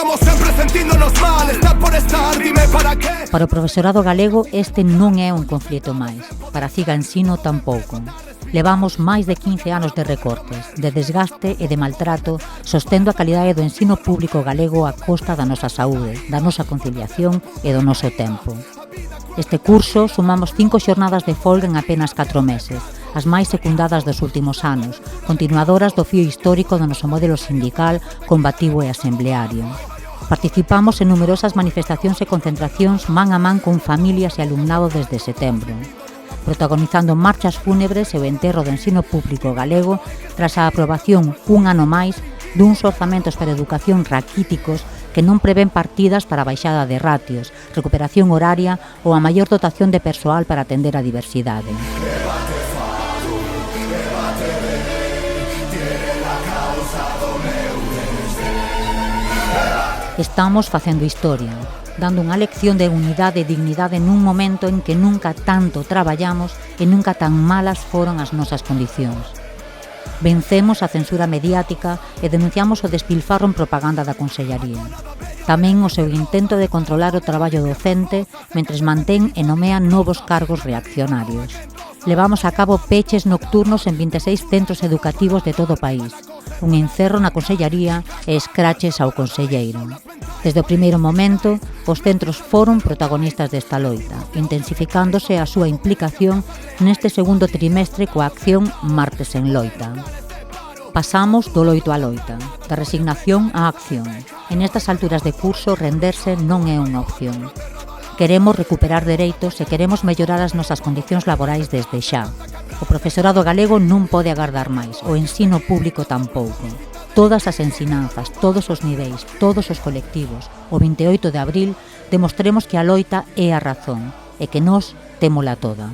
estamos sempre sentíndonos mal. Estar por estar, dime para qué. Para o profesorado galego este non é un conflito máis. Para Ciga Ensino tampouco. Levamos máis de 15 anos de recortes, de desgaste e de maltrato, sostendo a calidade do ensino público galego a costa da nosa saúde, da nosa conciliación e do noso tempo. Este curso sumamos 5 xornadas de folga en apenas 4 meses, as máis secundadas dos últimos anos, continuadoras do fío histórico do noso modelo sindical, combativo e asembleario. Participamos en numerosas manifestacións e concentracións man a man con familias e alumnado desde setembro, protagonizando marchas fúnebres e o enterro do ensino público galego tras a aprobación un ano máis duns orzamentos para educación raquíticos que non prevén partidas para a baixada de ratios, recuperación horaria ou a maior dotación de persoal para atender a diversidade. Estamos facendo historia, dando unha lección de unidade e dignidade nun momento en que nunca tanto traballamos e nunca tan malas foron as nosas condicións. Vencemos a censura mediática e denunciamos o despilfarro en propaganda da Consellaría. Tamén o seu intento de controlar o traballo docente mentres mantén e nomea novos cargos reaccionarios. Levamos a cabo peches nocturnos en 26 centros educativos de todo o país, un encerro na Consellaría e escraches ao conselleiro. Desde o primeiro momento, os centros foron protagonistas desta loita, intensificándose a súa implicación neste segundo trimestre coa acción Martes en Loita. Pasamos do loito á loita, da resignación á acción. En estas alturas de curso, renderse non é unha opción. Queremos recuperar dereitos e queremos mellorar as nosas condicións laborais desde xa. O profesorado galego non pode agardar máis, o ensino público tampouco. Todas as ensinanzas, todos os niveis, todos os colectivos, o 28 de abril, demostremos que a loita é a razón e que nós témola toda.